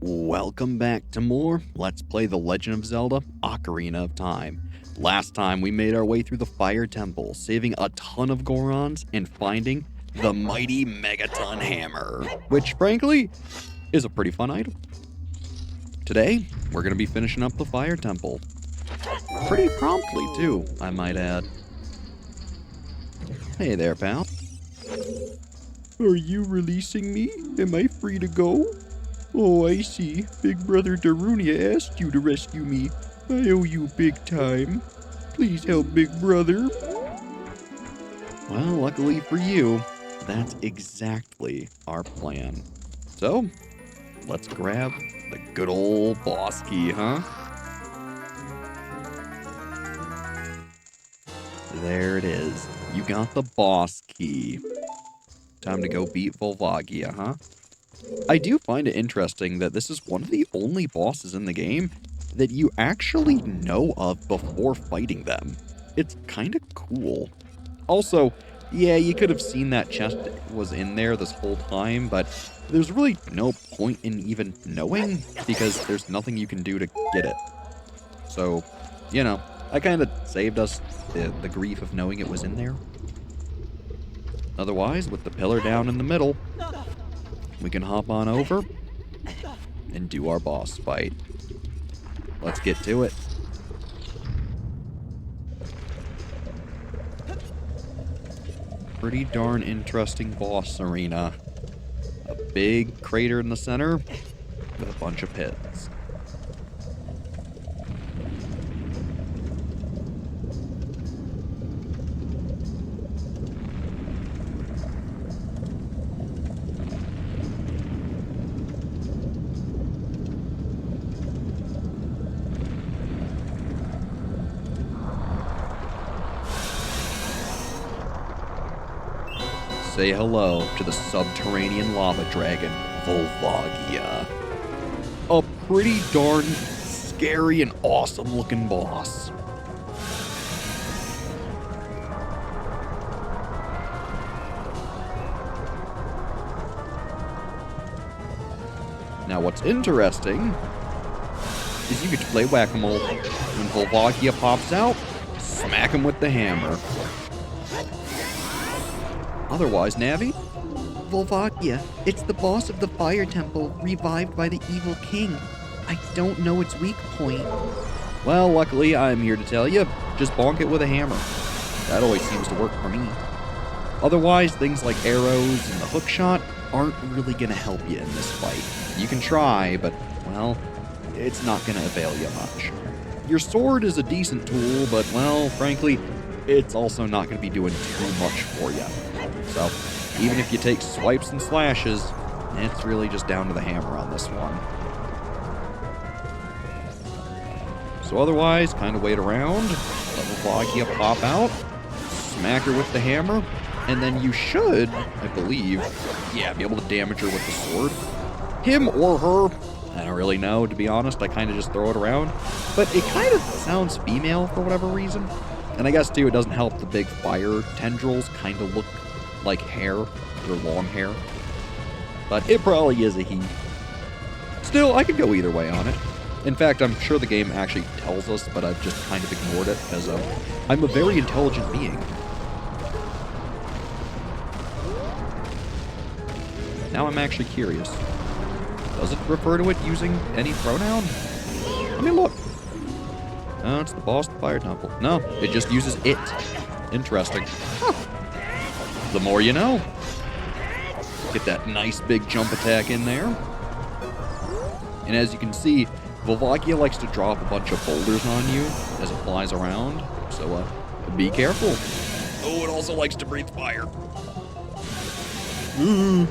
Welcome back to more Let's Play The Legend of Zelda Ocarina of Time. Last time we made our way through the Fire Temple, saving a ton of Gorons and finding the mighty Megaton Hammer, which frankly is a pretty fun item. Today, we're going to be finishing up the Fire Temple. Pretty promptly too, I might add. Hey there, pal. Are you releasing me? Am I free to go? Oh, I see. Big Brother Darunia asked you to rescue me. I owe you big time. Please help Big Brother. Well, luckily for you, that's exactly our plan. So, let's grab the good old boss key, huh? There it is. You got the boss key. Time to go beat Volvagia, huh? I do find it interesting that this is one of the only bosses in the game that you actually know of before fighting them. It's kind of cool. Also, yeah, you could have seen that chest was in there this whole time, but there's really no point in even knowing because there's nothing you can do to get it. So, you know, I kind of saved us the grief of knowing it was in there. Otherwise, with the pillar down in the middle, we can hop on over and do our boss fight. Let's get to it. Pretty darn interesting boss arena. A big crater in the center with a bunch of pits. Say hello to the subterranean lava dragon, Volvagia. A pretty darn scary and awesome looking boss. Now what's interesting is you get to play whack-a-mole. When Volvagia pops out, smack him with the hammer. Otherwise, Navi? Volvagia, it's the boss of the Fire Temple, revived by the evil king. I don't know its weak point. Well, luckily, I'm here to tell you, just bonk it with a hammer. That always seems to work for me. Otherwise, things like arrows and the hook shot aren't really going to help you in this fight. You can try, but, well, it's not going to avail you much. Your sword is a decent tool, but, well, frankly, it's also not going to be doing too much for you. So, even if you take swipes and slashes, it's really just down to the hammer on this one. So otherwise, kind of wait around, let Volvagia pop out, smack her with the hammer, and then you should, I believe, yeah, be able to damage her with the sword. Him or her, I don't really know, to be honest, I kind of just throw it around. But it kind of sounds female for whatever reason. And I guess, too, it doesn't help the big fire tendrils kind of look like hair, or long hair. But it probably is a he. Still, I could go either way on it. In fact, I'm sure the game actually tells us, but I've just kind of ignored it, because I'm a very intelligent being. Now I'm actually curious. Does it refer to it using any pronoun? Let me look. No, it's the boss of the Fire Temple. No, it just uses it. Interesting. Huh. The more you know. Get that nice big jump attack in there. And as you can see, Volvagia likes to drop a bunch of boulders on you as it flies around. So, be careful. Oh, it also likes to breathe fire. Ooh.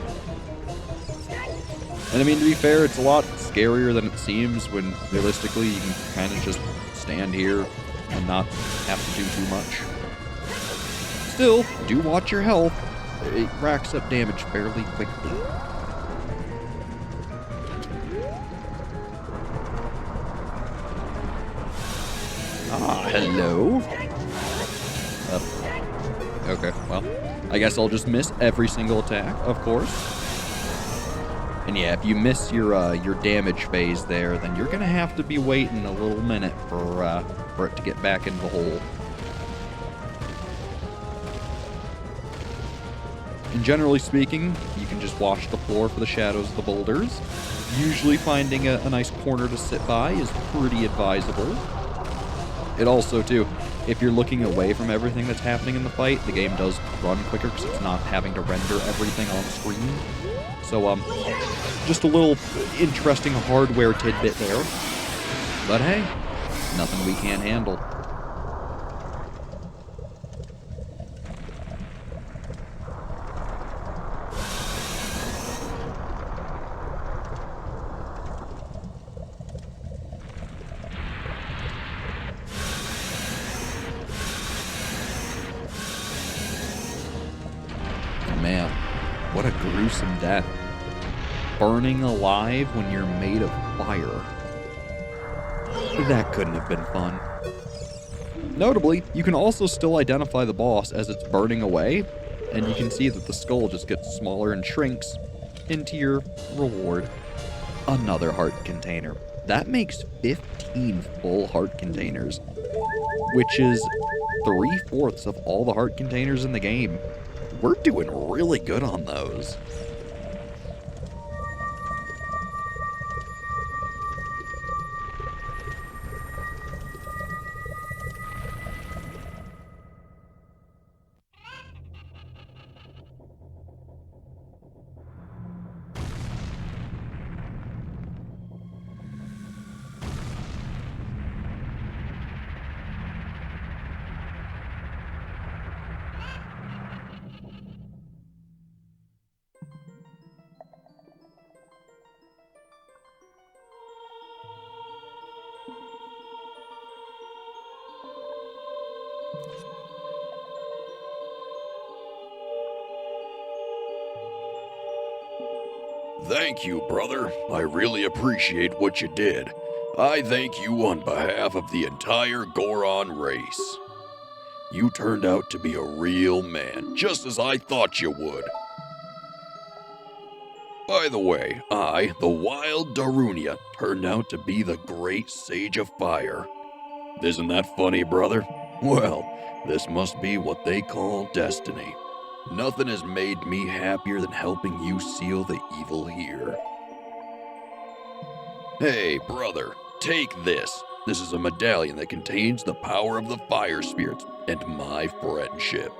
And I mean, to be fair, it's a lot scarier than it seems when realistically you can kind of just stand here and not have to do too much. Still, do watch your health. It racks up damage fairly quickly. Ah, hello. Okay, well, I guess I'll just miss every single attack, of course. And yeah, if you miss your damage phase there, then you're gonna have to be waiting a little minute for it to get back into the hole. And generally speaking, you can just watch the floor for the shadows of the boulders. Usually finding a nice corner to sit by is pretty advisable. It also, too, if you're looking away from everything that's happening in the fight, the game does run quicker because it's not having to render everything on screen. So, just a little interesting hardware tidbit there. But hey, nothing we can't handle. Man, what a gruesome death. Burning alive when you're made of fire. That couldn't have been fun. Notably, you can also still identify the boss as it's burning away, and you can see that the skull just gets smaller and shrinks into your reward. Another heart container. That makes 15 full heart containers, which is 3/4 of all the heart containers in the game. We're doing really good on those. Thank you, brother. I really appreciate what you did. I thank you on behalf of the entire Goron race. You turned out to be a real man, just as I thought you would. By the way, I, the wild Darunia, turned out to be the great sage of fire. Isn't that funny, brother? Well, this must be what they call destiny. Nothing has made me happier than helping you seal the evil here. Hey, brother, take this. This is a medallion that contains the power of the fire spirits and my friendship.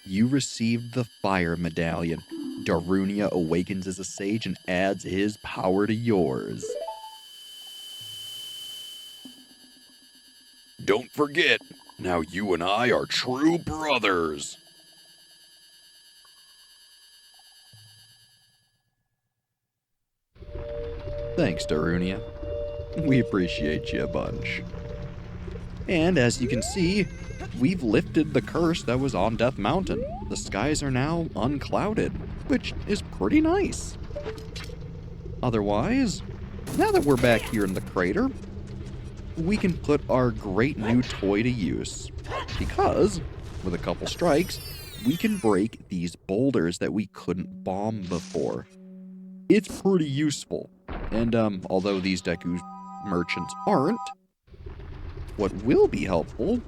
You received the Fire Medallion. Darunia awakens as a sage and adds his power to yours. Don't forget, now you and I are true brothers. Thanks, Darunia. We appreciate you a bunch. And as you can see, we've lifted the curse that was on Death Mountain. The skies are now unclouded, which is pretty nice. Otherwise, now that we're back here in the crater, we can put our great new toy to use. Because, with a couple strikes, we can break these boulders that we couldn't bomb before. It's pretty useful. And although these Deku merchants aren't, what will be helpful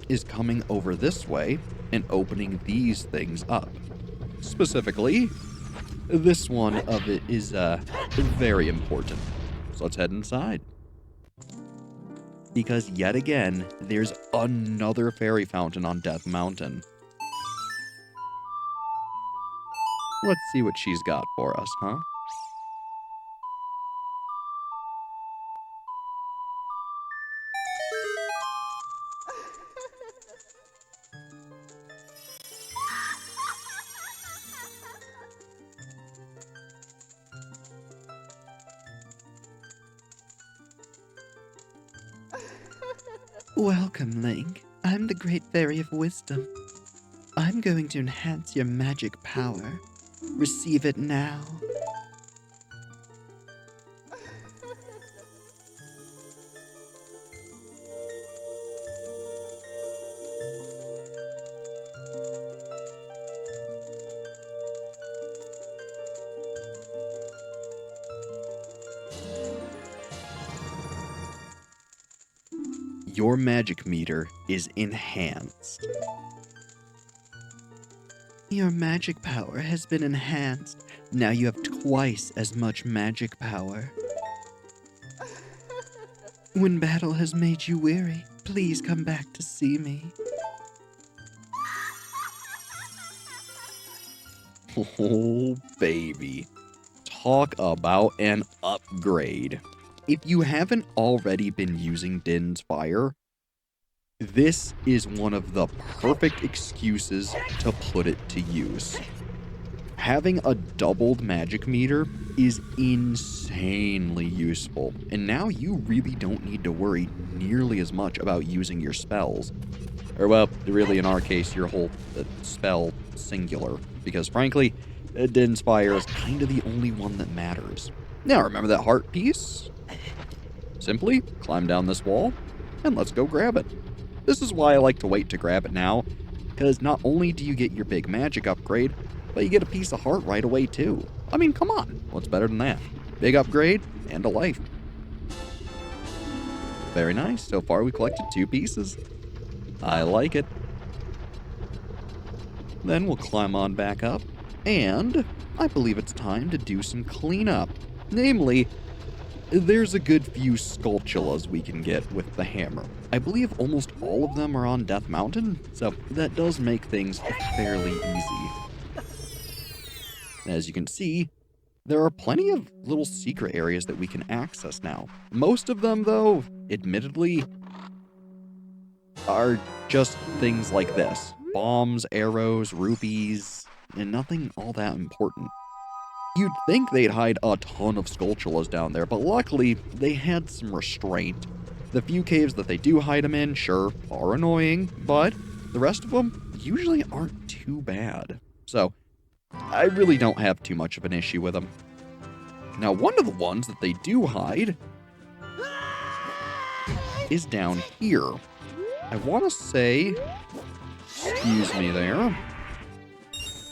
is coming over this way and opening these things up. Specifically, this one of it is very important. So let's head inside. Because yet again, there's another fairy fountain on Death Mountain. Let's see what she's got for us, huh? Welcome, Link. I'm the Great Fairy of Wisdom. I'm going to enhance your magic power. Receive it now. Your magic meter is enhanced. Your magic power has been enhanced. Now you have twice as much magic power. When battle has made you weary, please come back to see me. Oh, baby. Talk about an upgrade. If you haven't already been using Din's Fire, this is one of the perfect excuses to put it to use. Having a doubled magic meter is insanely useful, and now you really don't need to worry nearly as much about using your spells. Or, well, really in our case, your whole spell singular, because frankly, Din's Fire is kind of the only one that matters. Now, remember that heart piece? Simply climb down this wall, and let's go grab it. This is why I like to wait to grab it now, because not only do you get your big magic upgrade, but you get a piece of heart right away too. I mean, come on, what's better than that? Big upgrade and a life. Very nice, so far we collected 2 pieces. I like it. Then we'll climb on back up, and I believe it's time to do some cleanup. Namely, there's a good few Skulltulas we can get with the hammer. I believe almost all of them are on Death Mountain, so that does make things fairly easy. As you can see, there are plenty of little secret areas that we can access now. Most of them, though, admittedly, are just things like this. Bombs, arrows, rupees, and nothing all that important. You'd think they'd hide a ton of Skulltulas down there, but luckily, they had some restraint. The few caves that they do hide them in, sure, are annoying, but the rest of them usually aren't too bad. So, I really don't have too much of an issue with them. Now, one of the ones that they do hide is down here. I want to say, excuse me there,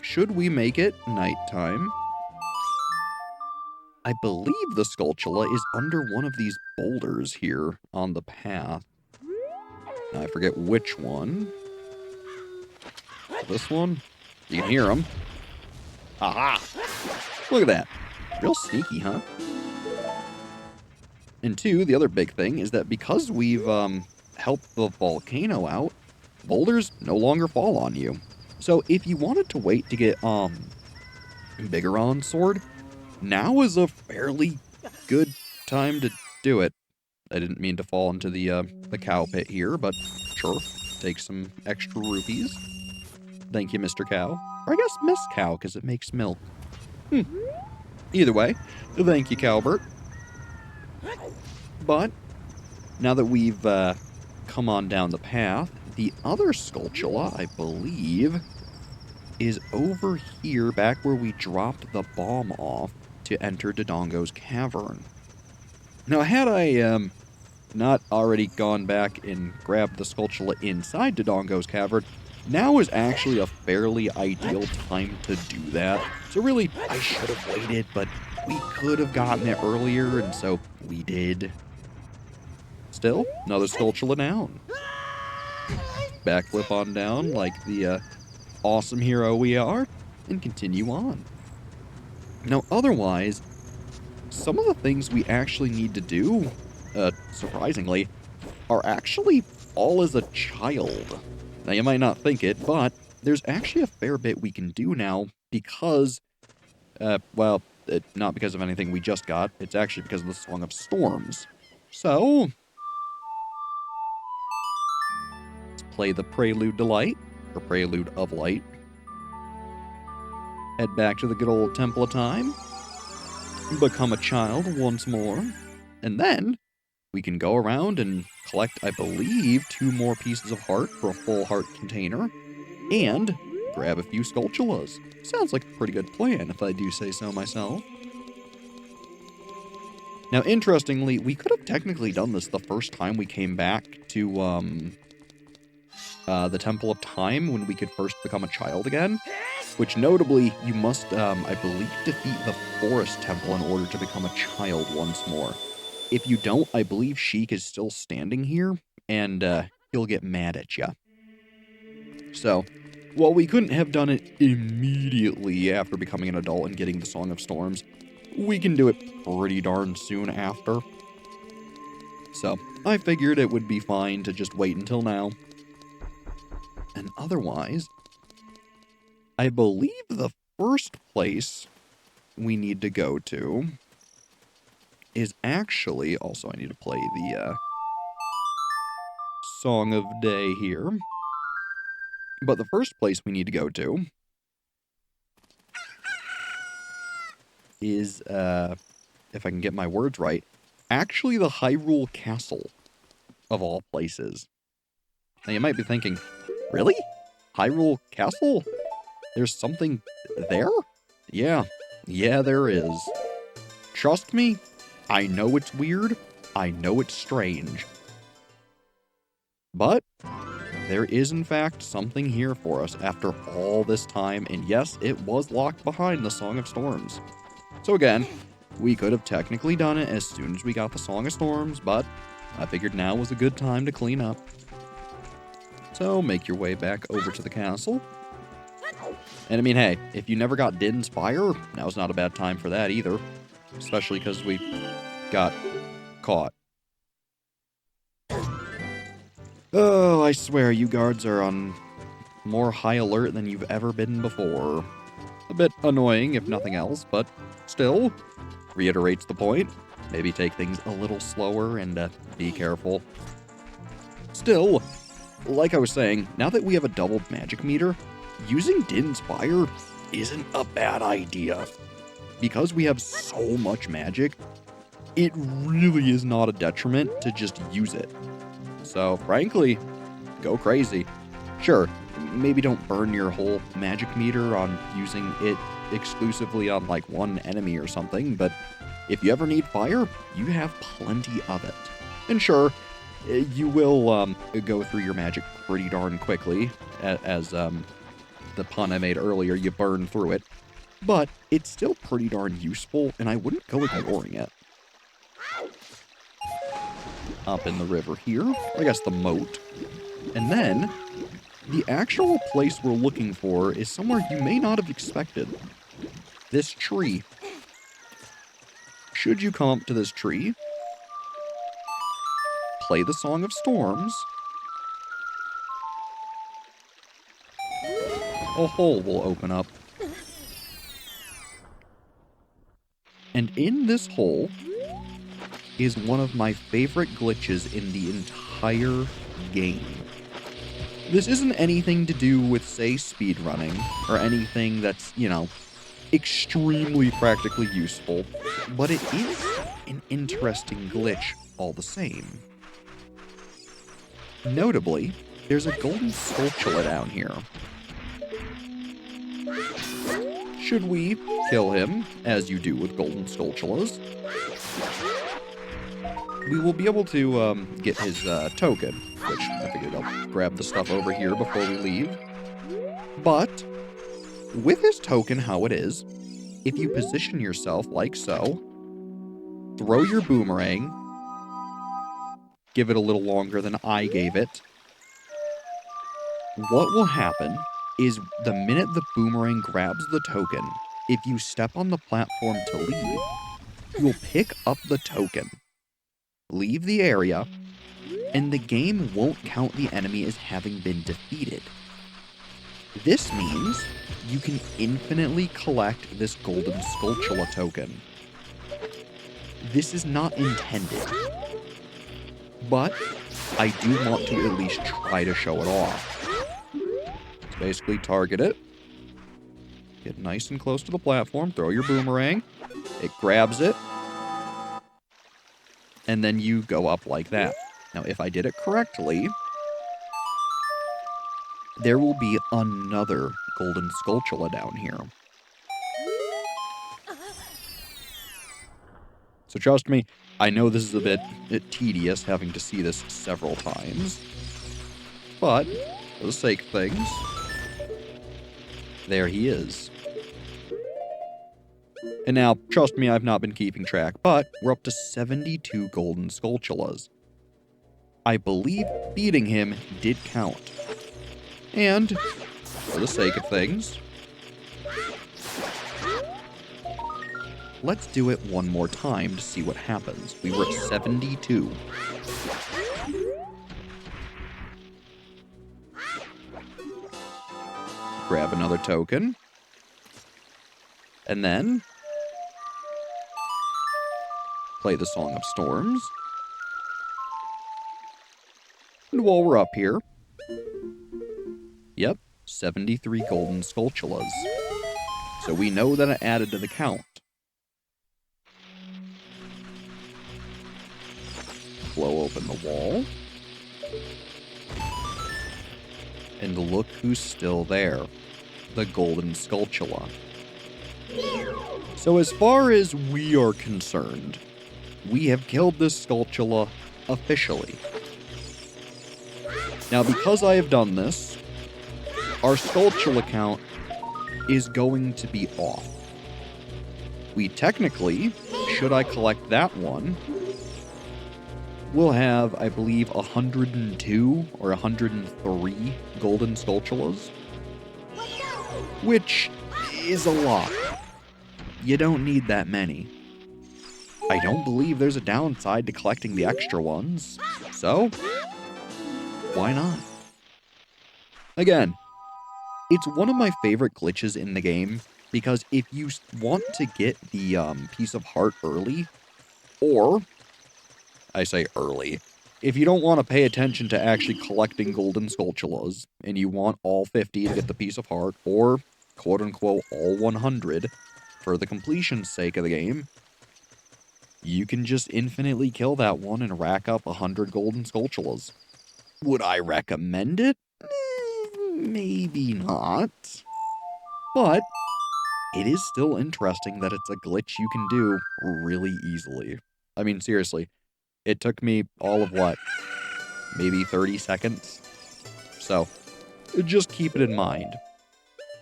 should we make it nighttime? I believe the Skulltula is under one of these boulders here on the path. I forget which one. This one? You can hear them. Aha! Look at that. Real sneaky, huh? And 2, the other big thing is that because we've helped the volcano out, boulders no longer fall on you. So if you wanted to wait to get Bigoron's sword, now is a fairly good time to do it. I didn't mean to fall into the cow pit here, but sure, take some extra rupees. Thank you, Mr. Cow. Or I guess Miss Cow, because it makes milk. Either way, thank you, Cowbert. But now that we've come on down the path, the other Skulltula, I believe, is over here, back where we dropped the bomb off to enter Dodongo's cavern. Now, had I not already gone back and grabbed the Skulltula inside Dodongo's cavern, now is actually a fairly ideal time to do that. So really, I should have waited, but we could have gotten it earlier, and so we did. Still, another Skulltula down. Backflip on down like the awesome hero we are, and continue on. Now, otherwise, some of the things we actually need to do, surprisingly, are actually all as a child. Now, you might not think it, but there's actually a fair bit we can do now because, well, not because of anything we just got. It's actually because of the Song of Storms. So, let's play the Prelude to Light, or Prelude of Light. Head back to the good old Temple of Time, become a child once more, and then we can go around and collect, I believe, 2 more pieces of heart for a full heart container, and grab a few Skulltulas. Sounds like a pretty good plan, if I do say so myself. Now, interestingly, we could have technically done this the first time we came back to, the Temple of Time when we could first become a child again. Which, notably, you must, I believe, defeat the Forest Temple in order to become a child once more. If you don't, I believe Sheik is still standing here, and, he'll get mad at you. So, while we couldn't have done it immediately after becoming an adult and getting the Song of Storms, we can do it pretty darn soon after. So, I figured it would be fine to just wait until now. And otherwise, I believe the first place we need to go to is actually, also I need to play the Song of Day here. But the first place we need to go to is, if I can get my words right, actually the Hyrule Castle, of all places. Now you might be thinking, really? Hyrule Castle? There's something there? Yeah, there is. Trust me, I know it's weird, I know it's strange. But there is in fact something here for us after all this time, and yes, it was locked behind the Song of Storms. So again, we could have technically done it as soon as we got the Song of Storms, but I figured now was a good time to clean up. So make your way back over to the castle. And I mean, hey, if you never got Din's Fire, now's not a bad time for that either. Especially because we got caught. Oh, I swear, you guards are on more high alert than you've ever been before. A bit annoying, if nothing else, but still, reiterates the point. Maybe take things a little slower and be careful. Still, like I was saying, now that we have a doubled magic meter, using Din's Fire isn't a bad idea. Because we have so much magic, it really is not a detriment to just use it. So, frankly, go crazy. Sure, maybe don't burn your whole magic meter on using it exclusively on, like, one enemy or something, but if you ever need fire, you have plenty of it. And sure, you will go through your magic pretty darn quickly, as the pun I made earlier, you burn through it. But it's still pretty darn useful, and I wouldn't go ignoring it. Up in the river here, I guess the moat. And then, the actual place we're looking for is somewhere you may not have expected. This tree. Should you come up to this tree, play the Song of Storms, a hole will open up. And in this hole is one of my favorite glitches in the entire game. This isn't anything to do with, say, speedrunning, or anything that's, you know, extremely practically useful, but it is an interesting glitch all the same. Notably, there's a golden Skulltula down here. Should we kill him, as you do with golden Skulltulas, we will be able to get his token, which I figured I'll grab the stuff over here before we leave. But with his token how it is, if you position yourself like so, throw your boomerang, give it a little longer than I gave it, what will happen is the minute the boomerang grabs the token, if you step on the platform to leave, you'll pick up the token, leave the area, and the game won't count the enemy as having been defeated. This means you can infinitely collect this golden Skulltula token. This is not intended, but I do want to at least try to show it off. So basically target it, get nice and close to the platform, throw your boomerang, it grabs it, and then you go up like that. Now, if I did it correctly, there will be another golden Skulltula down here. So trust me, I know this is a bit tedious having to see this several times. But, for the sake of things, there he is. And now, trust me, I've not been keeping track, but we're up to 72 golden Skulltulas. I believe beating him did count. And, for the sake of things, let's do it one more time to see what happens. We were at 72. Grab another token. And then play the Song of Storms. And while we're up here, yep, 73 golden Skulltulas. So we know that it added to the count. Blow open the wall. And look who's still there. The golden Skulltula. So as far as we are concerned, we have killed this Skulltula officially. Now, because I have done this, our Skulltula count is going to be off. We technically, should I collect that one, we'll have, I believe, 102 or 103 golden Skulltulas, which is a lot. You don't need that many. I don't believe there's a downside to collecting the extra ones, so why not? Again, it's one of my favorite glitches in the game, because if you want to get the piece of heart early, or, I say early, if you don't want to pay attention to actually collecting golden Skulltulas, and you want all 50 to get the piece of heart, or quote-unquote all 100, for the completion's sake of the game, you can just infinitely kill that one and rack up 100 golden Skulltulas. Would I recommend it? Maybe not. But it is still interesting that it's a glitch you can do really easily. I mean, seriously, it took me all of what? Maybe 30 seconds? So, just keep it in mind.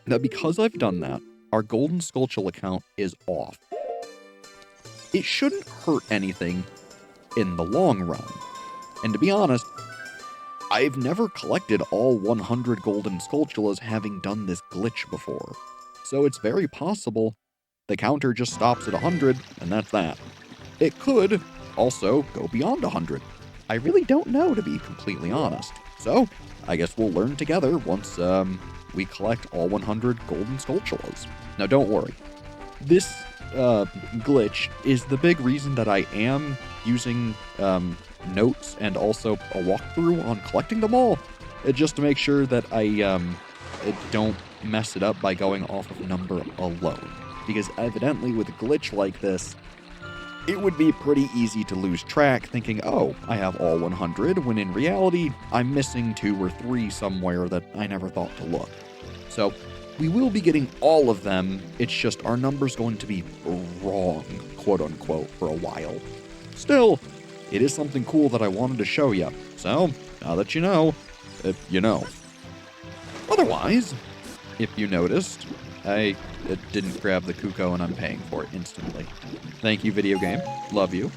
Now, because I've done that, our golden Skulltula count is off. It shouldn't hurt anything in the long run. And to be honest, I've never collected all 100 golden Skulltulas having done this glitch before. So it's very possible the counter just stops at 100, and that's that. It could also go beyond 100. I really don't know, to be completely honest. So, I guess we'll learn together once we collect all 100 golden Skulltulas. Now don't worry. This glitch is the big reason that I am using notes and also a walkthrough on collecting them all, just to make sure that I don't mess it up by going off of number alone. Because evidently with a glitch like this, it would be pretty easy to lose track thinking, oh, I have all 100, when in reality, I'm missing 2 or 3 somewhere that I never thought to look. So, we will be getting all of them, it's just our number's going to be wrong, quote-unquote, for a while. Still, it is something cool that I wanted to show you, so, now that you know, you know. Otherwise, if you noticed, I didn't grab the Kuko and I'm paying for it instantly. Thank you, video game. Love you.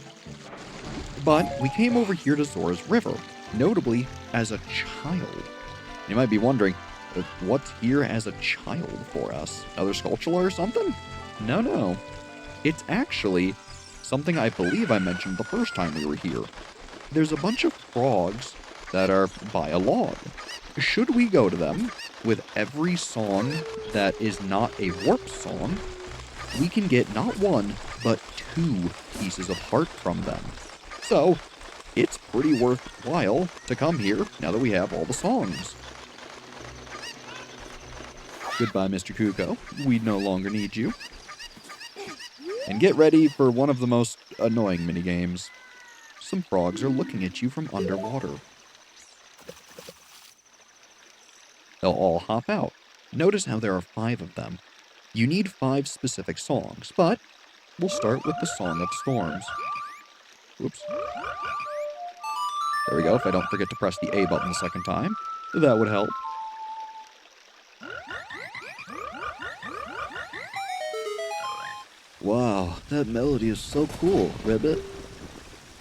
But we came over here to Zora's River, notably as a child. You might be wondering, what's here as a child for us? Another Skulltula or something? No. It's actually something I believe I mentioned the first time we were here. There's a bunch of frogs that are by a log. Should we go to them with every song that is not a warp song, we can get not 1, but 2 pieces of heart from them. So, it's pretty worthwhile to come here now that we have all the songs. Goodbye, Mr. Kuko. We no longer need you. And get ready for one of the most annoying minigames. Some frogs are looking at you from underwater. They'll all hop out. Notice how there are 5 of them. You need 5 specific songs, but we'll start with the Song of Storms. Whoops. There we go. If I don't forget to press the A button the second time, that would help. Wow, that melody is so cool, Ribbit.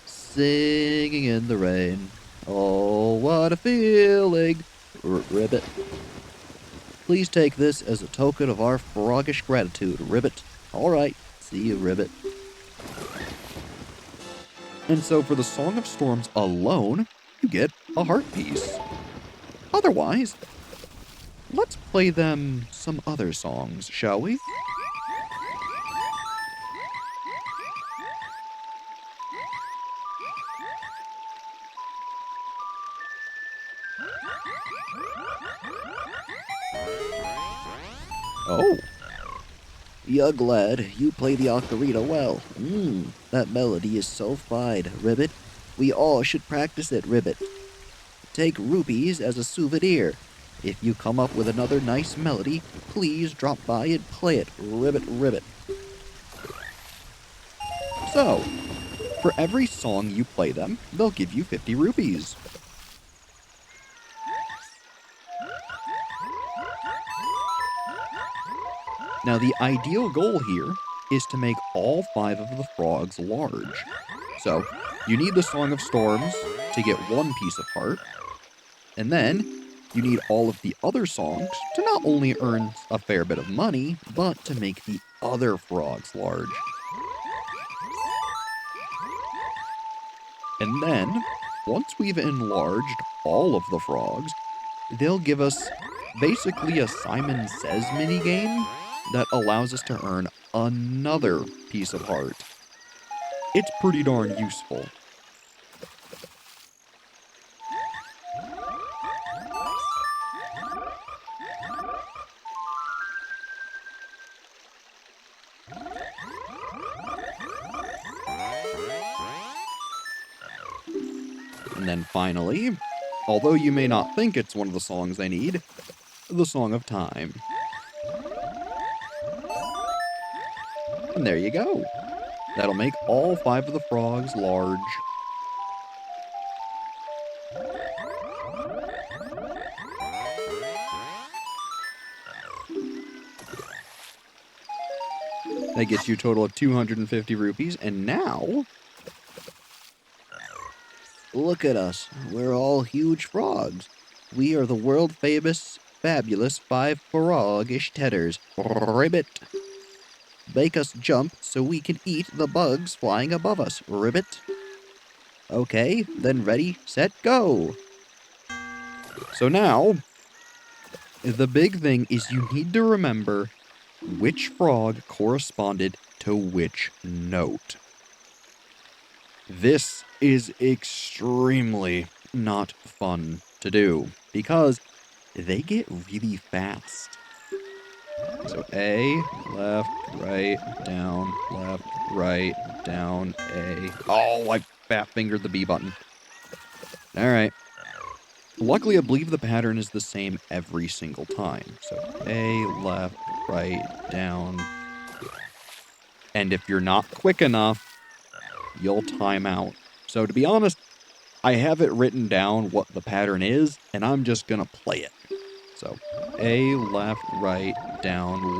Singing in the rain. Oh, what a feeling. Ribbit. Please take this as a token of our froggish gratitude, Ribbit. All right, see you, Ribbit. And so for the Song of Storms alone, you get a heart piece. Otherwise, let's play them some other songs, shall we? Oh, Young lad, you play the ocarina well. That melody is so fine, Ribbit. We all should practice it, Ribbit. Take rupees as a souvenir. If you come up with another nice melody, please drop by and play it, Ribbit, Ribbit. so for every song you play them, they'll give you 50 rupees. Now, the ideal goal here is to make all 5 of the frogs large. So, you need the Song of Storms to get 1 piece of heart, and then you need all of the other songs to not only earn a fair bit of money, but to make the other frogs large. And then, once we've enlarged all of the frogs, they'll give us basically a Simon Says minigame that allows us to earn another piece of heart. It's pretty darn useful. And then finally, although you may not think it's one of the songs I need, the Song of Time. And there you go. That'll make all 5 of the frogs large. That gets you a total of 250 rupees, and now... Look at us. We're all huge frogs. We are the world famous, fabulous 5 froggish tedders. Ribbit. Make us jump so we can eat the bugs flying above us, Ribbit. Okay, then ready, set, go. So now, the big thing is you need to remember which frog corresponded to which note. This is extremely not fun to do because they get really fast. So A, left, right, down, left, right, down, A. Oh, I fat fingered the B button. All right. Luckily, I believe the pattern is the same every single time. So A, left, right, down. And if you're not quick enough, you'll time out. So to be honest, I have it written down what the pattern is, and I'm just gonna play it. So A, left, right, down,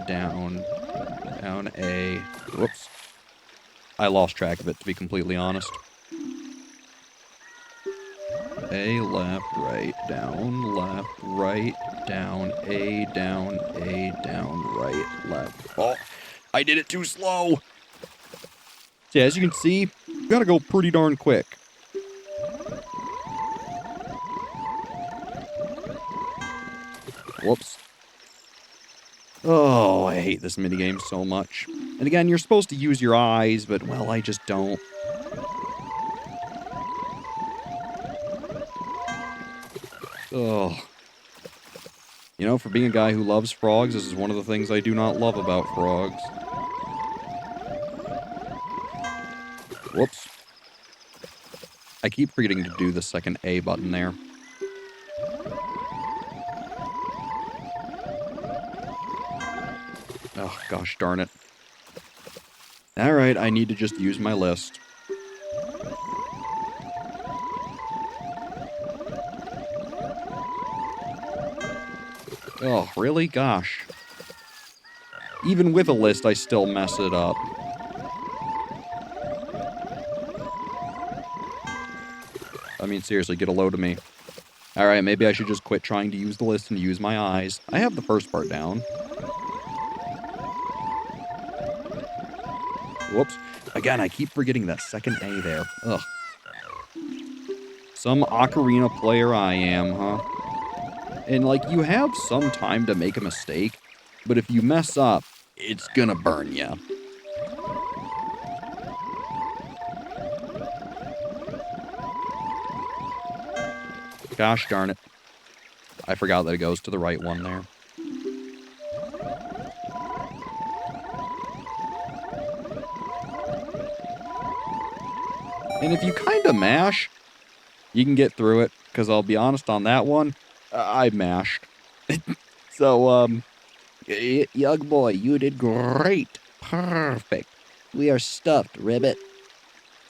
down, A. Whoops. I lost track of it, to be completely honest. A, left, right, down, A, down, right, left. Oh, I did it too slow. So yeah, as you can see, you gotta go pretty darn quick. Whoops. Oh, I hate this minigame so much. And again, you're supposed to use your eyes, but, well, I just don't. Ugh. You know, for being a guy who loves frogs, this is one of the things I do not love about frogs. Whoops. I keep forgetting to do the second A button there. Oh, gosh darn it. Alright, I need to just use my list. Oh, really? Gosh. Even with a list, I still mess it up. I mean, seriously, get a load of me. Alright, maybe I should just quit trying to use the list and use my eyes. I have the first part down. Whoops. Again, I keep forgetting that second A there. Ugh. Some Ocarina player I am, huh? And, like, you have some time to make a mistake, but if you mess up, it's gonna burn ya. Gosh darn it. I forgot that it goes to the right one there. And if you kinda mash, you can get through it, because I'll be honest on that one, I mashed. So, Young boy, you did great. Perfect. We are stuffed, Ribbit.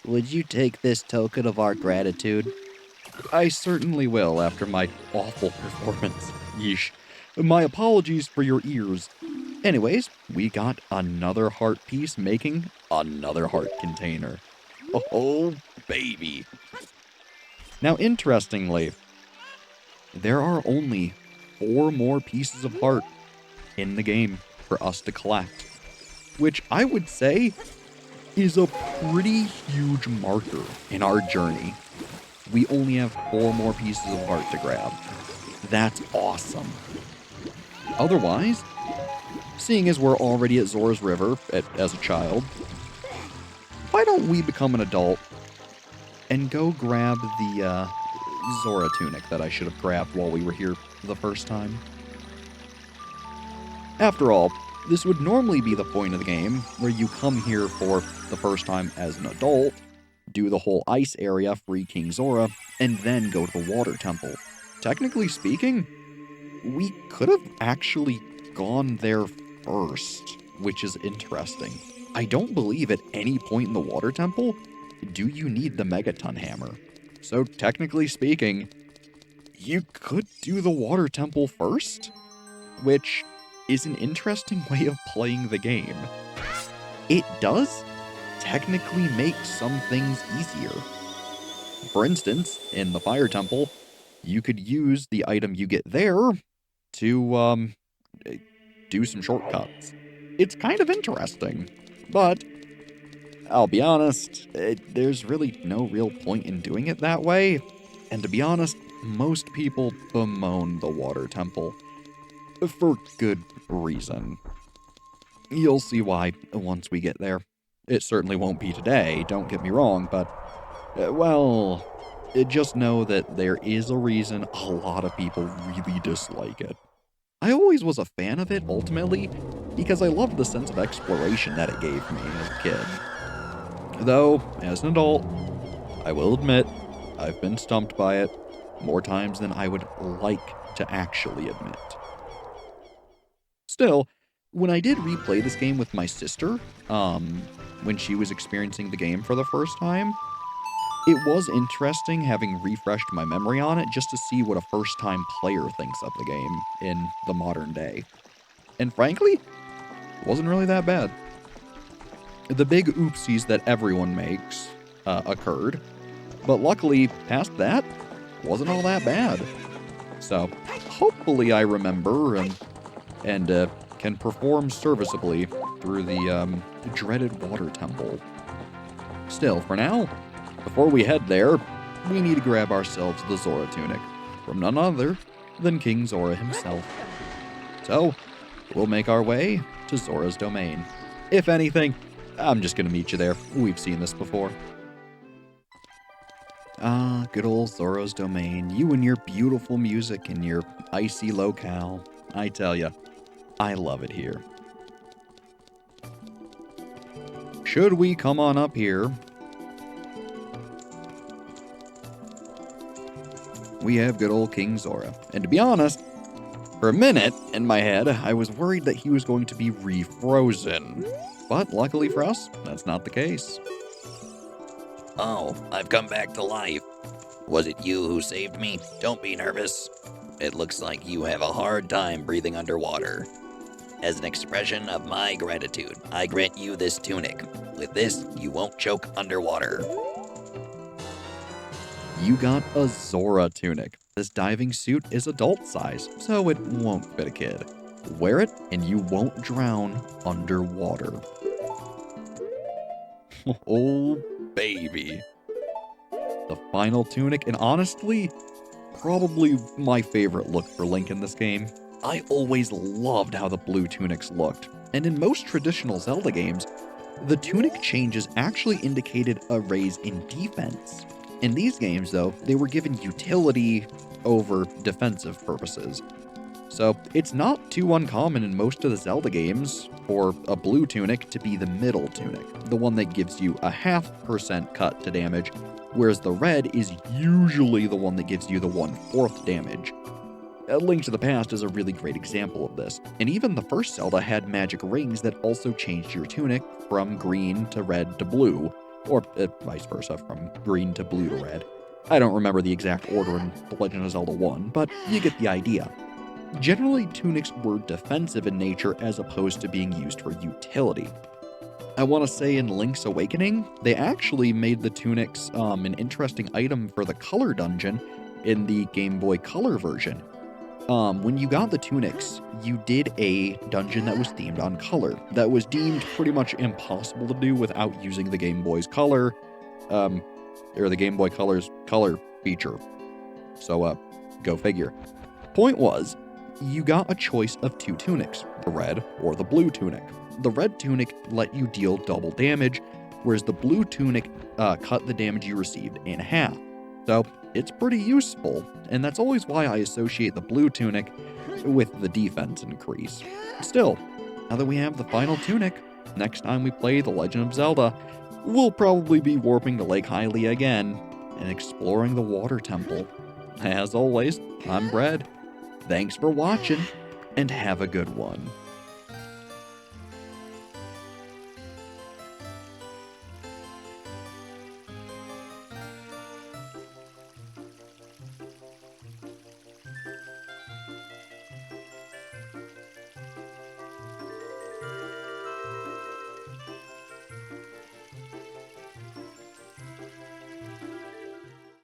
Would you take this token of our gratitude? I certainly will after my awful performance. Yeesh. My apologies for your ears. Anyways, we got another heart piece making another heart container. Oh, baby. Now, interestingly, there are only 4 more pieces of heart in the game for us to collect, which I would say is a pretty huge marker in our journey. We only have 4 more pieces of heart to grab. That's awesome. Otherwise, seeing as we're already at Zora's River as a child, why don't we become an adult and go grab the Zora tunic that I should have grabbed while we were here the first time? After all, this would normally be the point of the game where you come here for the first time as an adult, do the whole ice area, free King Zora, and then go to the water temple. Technically speaking, we could have actually gone there first, which is interesting. I don't believe at any point in the water temple do you need the Megaton hammer. So technically speaking, you could do the water temple first, which is an interesting way of playing the game. It does technically make some things easier. For instance, in the fire temple, you could use the item you get there to do some shortcuts. It's kind of interesting, but I'll be honest, there's really no real point in doing it that way. And to be honest, most people bemoan the water temple. For good reason. You'll see why once we get there. It certainly won't be today, don't get me wrong, but, well, just know that there is a reason a lot of people really dislike it. I always was a fan of it, ultimately, because I loved the sense of exploration that it gave me as a kid. Though, as an adult, I will admit, I've been stumped by it more times than I would like to actually admit. Still, when I did replay this game with my sister, when she was experiencing the game for the first time, it was interesting having refreshed my memory on it just to see what a first-time player thinks of the game in the modern day. And frankly, it wasn't really that bad. The big oopsies that everyone makes occurred, but luckily, past that, wasn't all that bad. So, hopefully I remember and can perform serviceably through the dreaded water temple. Still, for now, before we head there, we need to grab ourselves the Zora tunic from none other than King Zora himself. So, we'll make our way to Zora's domain. If anything, I'm just gonna meet you there. We've seen this before. Ah, good old Zora's domain. You and your beautiful music and your icy locale. I tell ya, I love it here. Should we come on up here, we have good old King Zora. And to be honest, For a minute, in my head, I was worried that he was going to be refrozen. But luckily for us, that's not the case. Oh, I've come back to life. Was it you who saved me? Don't be nervous. It looks like you have a hard time breathing underwater. As an expression of my gratitude, I grant you this tunic. With this, you won't choke underwater. You got a Zora tunic. This diving suit is adult size, so it won't fit a kid. Wear it and you won't drown underwater. Oh, baby. The final tunic, and honestly, probably my favorite look for Link in this game. I always loved how the blue tunics looked, and in most traditional Zelda games, the tunic changes actually indicated a raise in defense. In these games, though, they were given utility over defensive purposes. So it's not too uncommon in most of the Zelda games for a blue tunic to be the middle tunic, the one that gives you a 0.5% cut to damage, whereas the red is usually the one that gives you the 1/4 damage. A Link to the Past is a really great example of this, and even the first Zelda had magic rings that also changed your tunic from green to red to blue, or vice versa, from green to blue to red. I don't remember the exact order in The Legend of Zelda 1, but you get the idea. Generally, tunics were defensive in nature as opposed to being used for utility. I want to say in Link's Awakening, they actually made the tunics an interesting item for the color dungeon in the Game Boy Color version. When you got the tunics, you did a dungeon that was themed on color, that was deemed pretty much impossible to do without using the Game Boy's color, or the Game Boy Color's color feature. So, go figure. Point was, you got a choice of 2 tunics, the red or the blue tunic. The red tunic let you deal double damage, whereas the blue tunic cut the damage you received in half. So it's pretty useful, and that's always why I associate the blue tunic with the defense increase. Still, now that we have the final tunic, next time we play The Legend of Zelda, we'll probably be warping to Lake Hylia again and exploring the water temple. As always, I'm Brad. Thanks for watching, and have a good one.